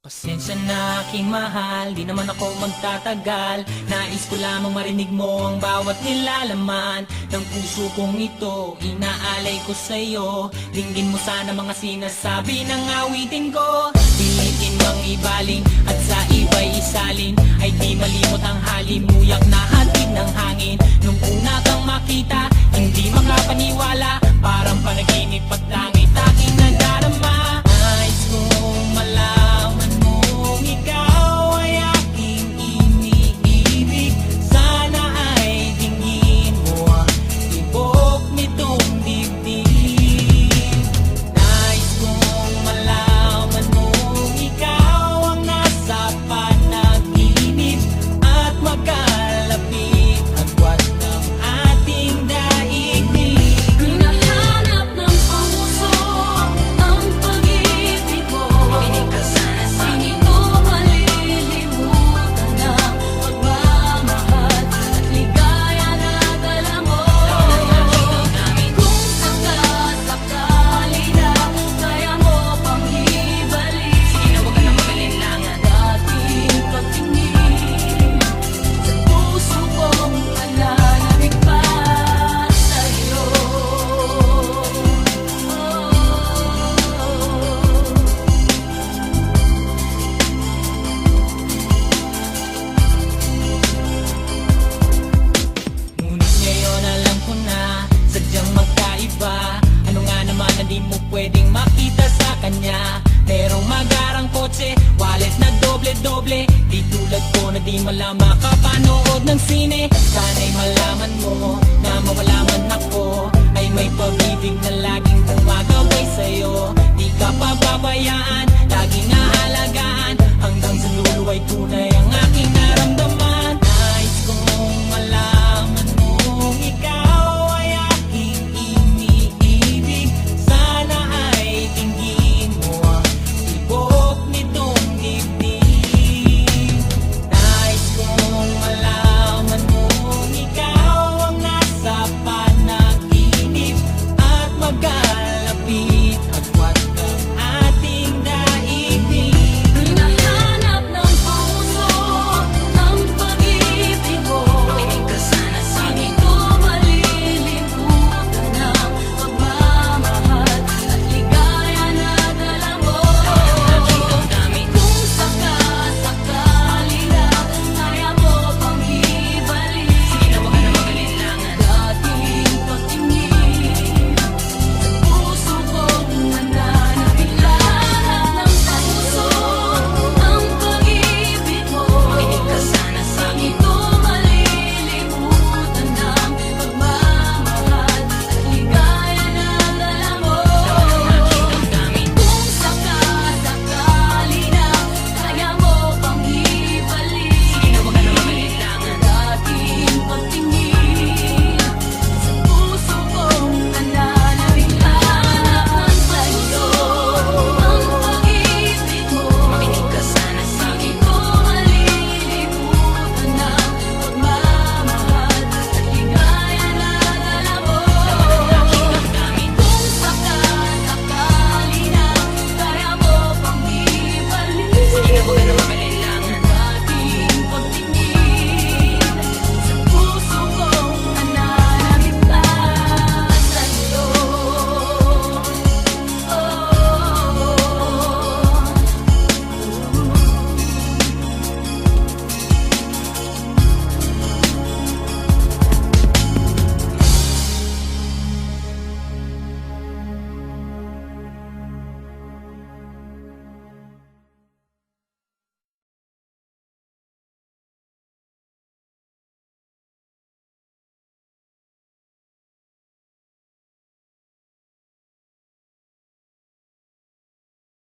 Pasensya na aking mahal, di naman ako magtatagal. Nais ko lamang marinig mo ang bawat nilalaman ng puso kong ito, inaalay ko sa'yo. Dinggin mo sana mga sinasabi ng awitin ko. Pilitin mang ibaling at sa iba'y isalin, ay di malimot ang halimuyak na hatid ng hangin. Nung una kang makita, hindi makapaniwala, parang panaginip at langit aking nadarama. Nais kong malaman mong ikaw ay aking iniibig. Sana ay tingin mo ang tibok nitong dibdib. Nais kong malaman mong ikaw ang nasa panaginip at magkalapit agwat ng ating daigdig. Hinahanap ng puso ang pag-ibig mo. Hindi ko malilimutan ang pagmamahal at ligaya na dala mo. Kung sakasakali na kaya mo pang ibalik dating pagtingin sa puso kong alalamig pa sa'yo. Ngunit ngayon alam ko na sadyang magkaiba. Ano nga naman na di mo pwedeng makita sa kanya? Merong magarang kotse, wallet na doble-doble. Di tulad ko na di malama kapanood ng sine. Sana'y malaman mo na mawala man ako, ay may pag-ibig na laging gumagabay sa'yo. Di ka pababayaan